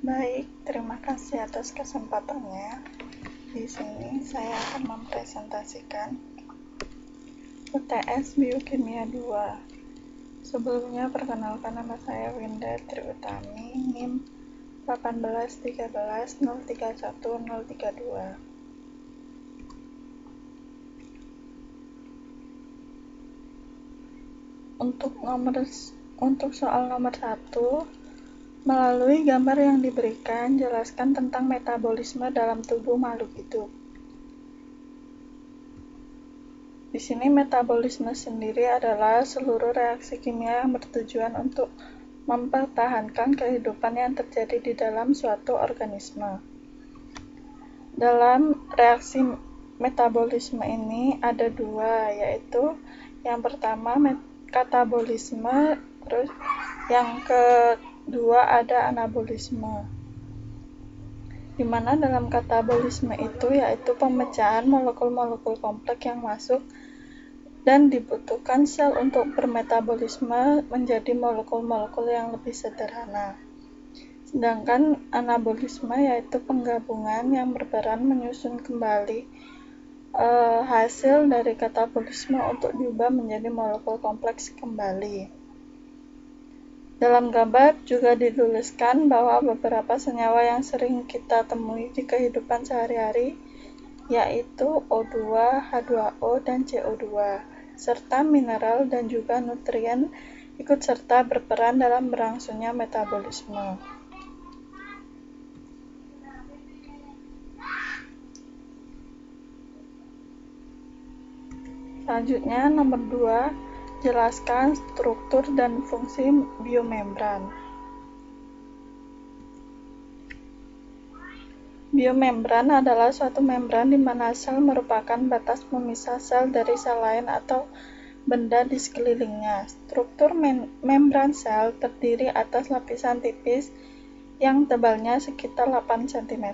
Baik, terima kasih atas kesempatannya. Di sini saya akan mempresentasikan UTS Biokimia 2. Sebelumnya perkenalkan, nama saya Winda Triutami, NIM 1813031 Untuk soal nomor 1, melalui gambar yang diberikan, jelaskan tentang metabolisme dalam tubuh makhluk hidup. Di sini metabolisme sendiri adalah seluruh reaksi kimia yang bertujuan untuk mempertahankan kehidupan yang terjadi di dalam suatu organisme. Dalam reaksi metabolisme ini ada dua, yaitu yang pertama katabolisme, terus yang kedua ada anabolisme. Di mana dalam katabolisme itu yaitu pemecahan molekul-molekul kompleks yang masuk dan dibutuhkan sel untuk bermetabolisme menjadi molekul-molekul yang lebih sederhana. Sedangkan anabolisme yaitu penggabungan yang berperan menyusun kembali hasil dari katabolisme untuk diubah menjadi molekul kompleks kembali. Dalam gambar juga dituliskan bahwa beberapa senyawa yang sering kita temui di kehidupan sehari-hari yaitu O2, H2O, dan CO2, serta mineral dan juga nutrien ikut serta berperan dalam berlangsungnya metabolisme. Selanjutnya, nomor 2, jelaskan struktur dan fungsi biomembran. Biomembran adalah suatu membran di mana sel merupakan batas pemisah sel dari sel lain atau benda di sekelilingnya. Struktur membran sel terdiri atas lapisan tipis yang tebalnya sekitar 8 cm.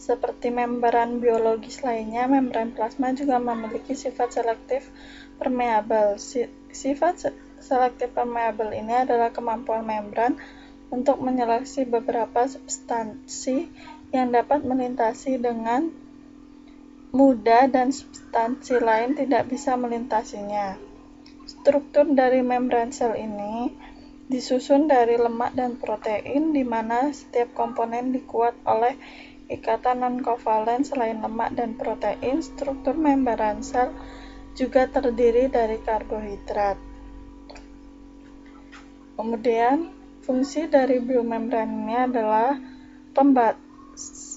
Seperti membran biologis lainnya, membran plasma juga memiliki sifat selektif permeabel. Sifat selektif permeabel ini adalah kemampuan membran untuk menyeleksi beberapa substansi yang dapat melintasi dengan mudah dan substansi lain tidak bisa melintasinya. Struktur dari membran sel ini disusun dari lemak dan protein, di mana setiap komponen dikuat oleh ikatan non-kovalen. Selain lemak dan protein, struktur membran sel juga terdiri dari karbohidrat. Kemudian, fungsi dari biomembran ini adalah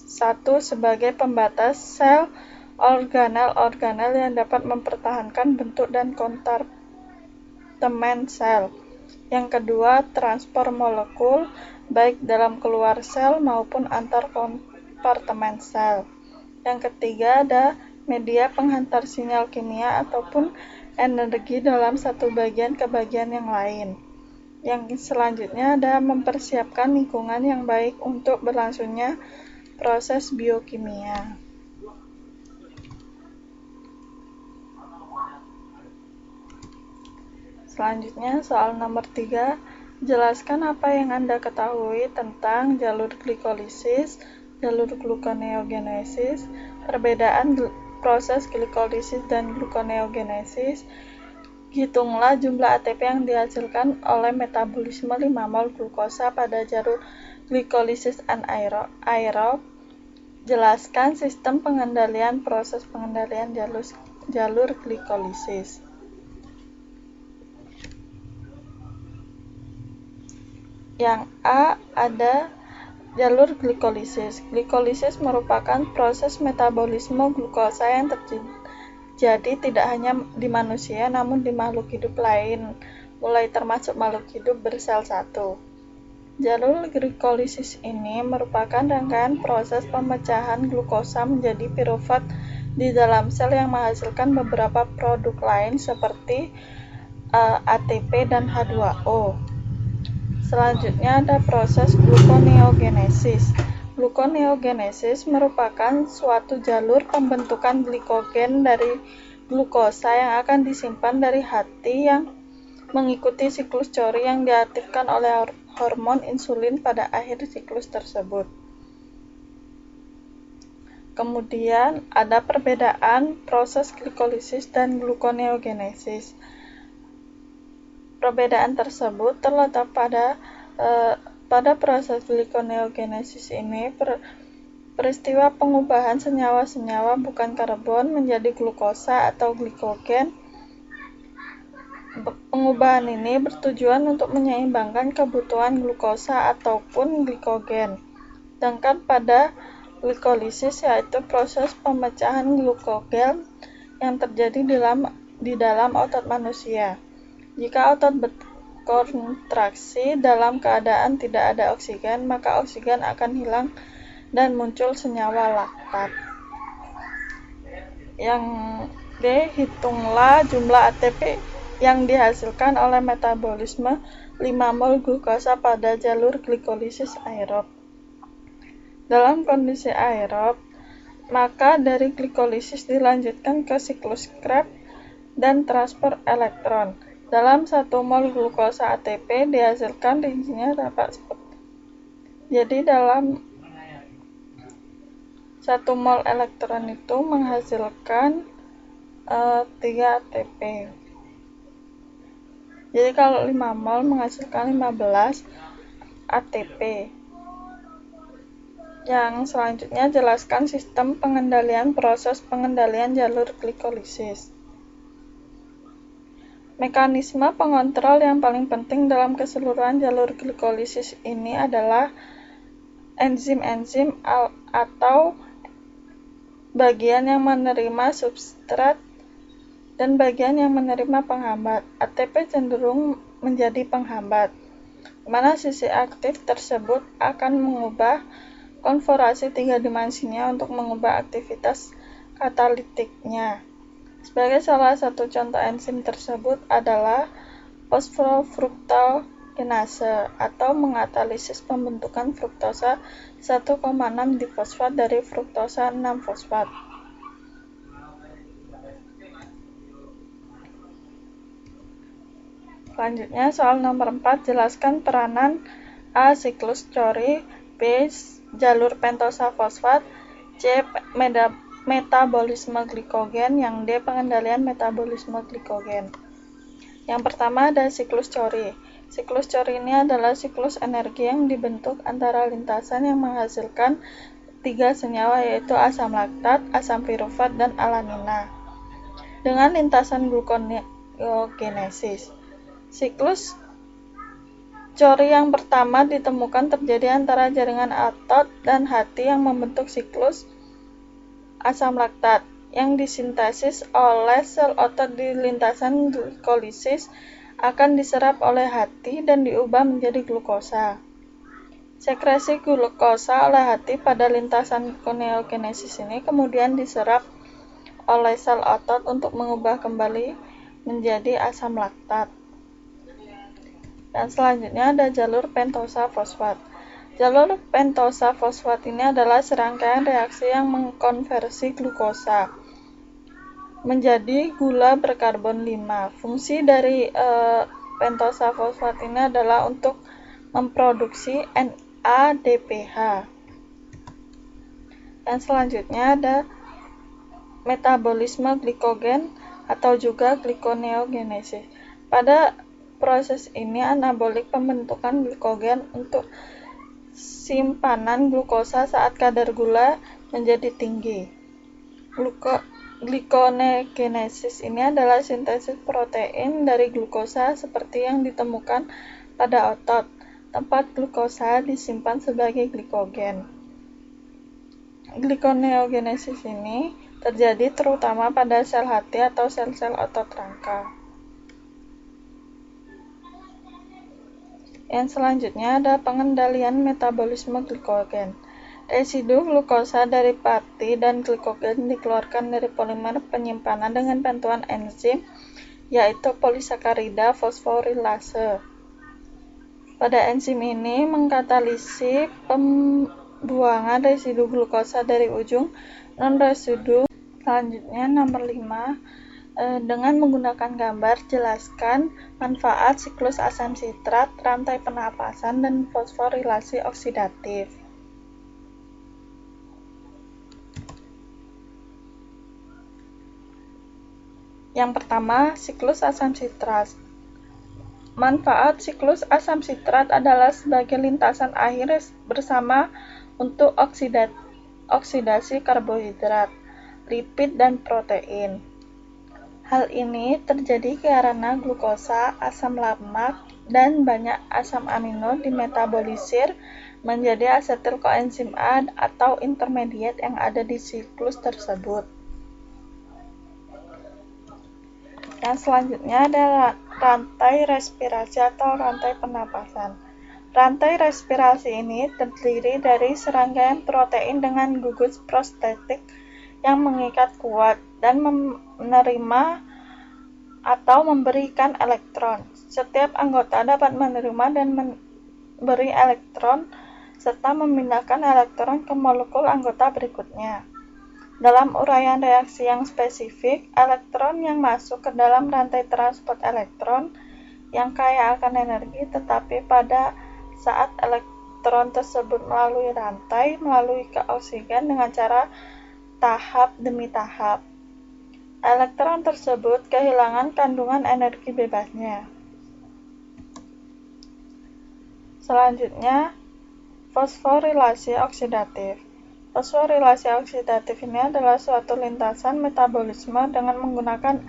satu, sebagai pembatas sel organel-organel yang dapat mempertahankan bentuk dan kompartemen sel. Yang kedua, transport molekul baik dalam keluar sel maupun antar kompartemen sel. Yang ketiga, ada media penghantar sinyal kimia ataupun energi dalam satu bagian ke bagian yang lain. Yang selanjutnya ada mempersiapkan lingkungan yang baik untuk berlangsungnya proses biokimia. Selanjutnya, soal nomor 3, jelaskan apa yang Anda ketahui tentang jalur glikolisis, jalur gluconeogenesis, perbedaan proses glikolisis dan gluconeogenesis. Hitunglah jumlah ATP yang dihasilkan oleh metabolisme 5 mol glukosa pada jalur glikolisis anaerob. Jelaskan sistem pengendalian proses pengendalian jalur glikolisis. Yang A ada jalur glikolisis. Glikolisis merupakan proses metabolisme glukosa yang terjadi tidak hanya di manusia namun di makhluk hidup lain, mulai termasuk makhluk hidup bersel satu. Jalur glikolisis ini merupakan rangkaian proses pemecahan glukosa menjadi pirufat di dalam sel yang menghasilkan beberapa produk lain seperti ATP dan H2O. Selanjutnya ada proses gluconeogenesis. Gluconeogenesis merupakan suatu jalur pembentukan glikogen dari glukosa yang akan disimpan dari hati yang mengikuti siklus Cori yang diaktifkan oleh hormon insulin pada akhir siklus tersebut. Kemudian ada perbedaan proses glikolisis dan gluconeogenesis. Perbedaan tersebut terletak pada proses gluconeogenesis ini peristiwa pengubahan senyawa-senyawa bukan karbon menjadi glukosa atau glikogen. Pengubahan ini bertujuan untuk menyeimbangkan kebutuhan glukosa ataupun glikogen. Sedangkan pada glikolisis yaitu proses pemecahan glukogen yang terjadi di dalam otot manusia. Jika otot berkontraksi dalam keadaan tidak ada oksigen, maka oksigen akan hilang dan muncul senyawa laktat. Yang D, hitunglah jumlah ATP yang dihasilkan oleh metabolisme 5 mol glukosa pada jalur glikolisis aerob. Dalam kondisi aerob, maka dari glikolisis dilanjutkan ke siklus Krebs dan transport elektron. Dalam 1 mol glukosa ATP dihasilkan rincinya dapat seperti. Jadi dalam 1 mol elektron itu menghasilkan 3 ATP. Jadi kalau 5 mol menghasilkan 15 ATP. Yang selanjutnya jelaskan sistem pengendalian proses pengendalian jalur glikolisis. Mekanisme pengontrol yang paling penting dalam keseluruhan jalur glikolisis ini adalah enzim-enzim atau bagian yang menerima substrat dan bagian yang menerima penghambat. ATP cenderung menjadi penghambat, di mana sisi aktif tersebut akan mengubah konformasi 3 dimensinya untuk mengubah aktivitas katalitiknya. Sebagai salah satu contoh enzim tersebut adalah fosfofruktokinase atau mengkatalisis pembentukan fruktosa 1,6 difosfat dari fruktosa 6-fosfat. Selanjutnya soal nomor 4, jelaskan peranan A. Siklus Cori, B. Jalur pentosa fosfat, C. Metabolisme glikogen, yang D. Pengendalian metabolisme glikogen. Yang pertama ada siklus Cori. Siklus Cori ini adalah siklus energi yang dibentuk antara lintasan yang menghasilkan 3 senyawa yaitu asam laktat, asam pirufat, dan alanina dengan lintasan gluconeogenesis. Siklus Cori yang pertama ditemukan terjadi antara jaringan otot dan hati yang membentuk siklus asam laktat yang disintesis oleh sel otot di lintasan glikolisis akan diserap oleh hati dan diubah menjadi glukosa. Sekresi glukosa oleh hati pada lintasan gluconeogenesis ini kemudian diserap oleh sel otot untuk mengubah kembali menjadi asam laktat. Dan selanjutnya ada jalur pentosa fosfat. Jalur pentosa fosfat ini adalah serangkaian reaksi yang mengkonversi glukosa menjadi gula berkarbon 5. Fungsi dari pentosa fosfat ini adalah untuk memproduksi NADPH. Dan selanjutnya ada metabolisme glikogen atau juga glikoneogenesis. Pada proses ini anabolik pembentukan glikogen untuk simpanan glukosa saat kadar gula menjadi tinggi. Glikoneogenesis ini adalah sintesis protein dari glukosa seperti yang ditemukan pada otot, tempat glukosa disimpan sebagai glikogen. Glikoneogenesis ini terjadi terutama pada sel hati atau sel-sel otot rangka. Yang selanjutnya ada pengendalian metabolisme glikogen. Residu glukosa dari pati dan glikogen dikeluarkan dari polimer penyimpanan dengan bantuan enzim, yaitu polisakarida fosforilase. Pada enzim ini mengkatalisis pembuangan residu glukosa dari ujung non-residu. Selanjutnya nomor 5 Dengan menggunakan gambar, jelaskan manfaat siklus asam sitrat, rantai penapasan, dan fosforilasi oksidatif. Yang pertama, siklus asam sitrat. Manfaat siklus asam sitrat adalah sebagai lintasan akhir bersama untuk oksidasi karbohidrat, lipid, dan protein. Hal ini terjadi karena glukosa, asam lemak, dan banyak asam amino dimetabolisir menjadi asetil koenzim A atau intermediat yang ada di siklus tersebut. Yang selanjutnya adalah rantai respirasi atau rantai penapasan. Rantai respirasi ini terdiri dari serangkaian protein dengan gugus prostetik yang mengikat kuat dan menerima atau memberikan elektron. Setiap anggota dapat menerima dan memberi elektron serta memindahkan elektron ke molekul anggota berikutnya. Dalam uraian reaksi yang spesifik, elektron yang masuk ke dalam rantai transport elektron yang kaya akan energi, tetapi pada saat elektron tersebut melalui rantai melalui ke oksigen dengan cara tahap demi tahap, elektron tersebut kehilangan kandungan energi bebasnya. Selanjutnya, fosforilasi oksidatif. Fosforilasi oksidatif ini adalah suatu lintasan metabolisme dengan menggunakan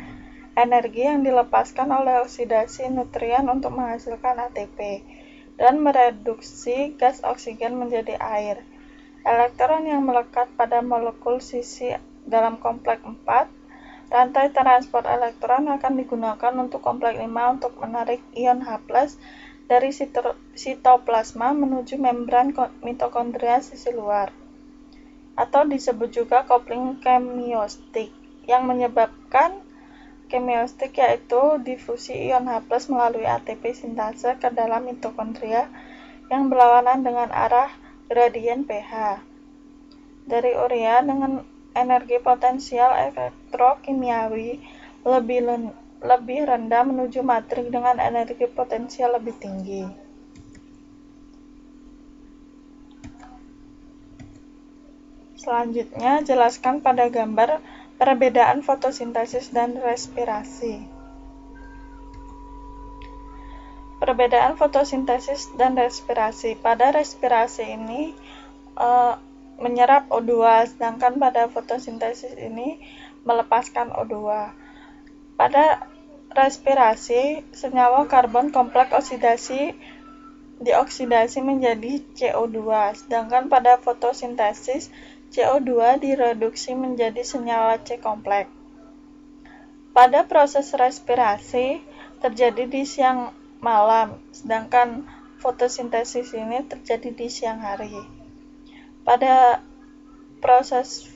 energi yang dilepaskan oleh oksidasi nutrien untuk menghasilkan ATP dan mereduksi gas oksigen menjadi air. Elektron yang melekat pada molekul sisi dalam kompleks 4, rantai transport elektron akan digunakan untuk kompleks 5 untuk menarik ion H+ dari sitoplasma menuju membran mitokondria sisi luar, atau disebut juga kopling kemiostik. Yang menyebabkan kemiostik yaitu difusi ion H+ melalui ATP sintase ke dalam mitokondria yang berlawanan dengan arah gradien pH. Dari urea dengan energi potensial elektrokimiawi lebih rendah menuju matrik dengan energi potensial lebih tinggi. Selanjutnya, jelaskan pada gambar perbedaan fotosintesis dan respirasi. Perbedaan fotosintesis dan respirasi. Pada respirasi ini menyerap O2, sedangkan pada fotosintesis ini melepaskan O2. Pada respirasi, senyawa karbon kompleks dioksidasi menjadi CO2, sedangkan pada fotosintesis CO2 direduksi menjadi senyawa C kompleks. Pada proses respirasi terjadi di siang malam, sedangkan fotosintesis ini terjadi di siang hari. Pada proses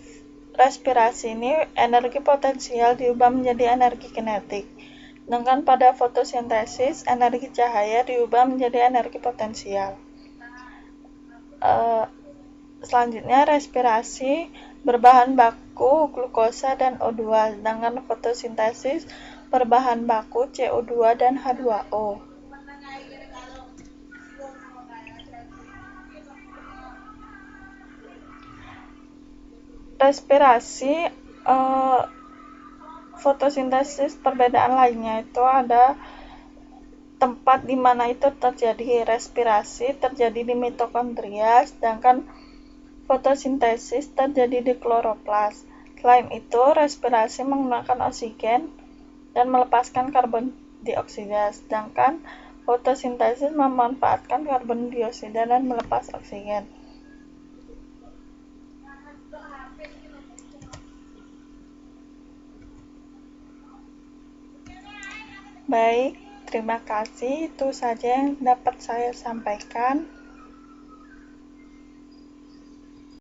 respirasi ini, energi potensial diubah menjadi energi kinetik, sedangkan pada fotosintesis, energi cahaya diubah menjadi energi potensial. Selanjutnya, respirasi berbahan baku glukosa dan O2, sedangkan fotosintesis berbahan baku CO2 dan H2O. Respirasi, fotosintesis, perbedaan lainnya itu ada tempat di mana itu terjadi respirasi terjadi di mitokondria, sedangkan fotosintesis terjadi di kloroplas. Selain itu, respirasi menggunakan oksigen dan melepaskan karbon dioksida, sedangkan fotosintesis memanfaatkan karbon dioksida dan melepas oksigen. Baik, terima kasih. Itu saja yang dapat saya sampaikan.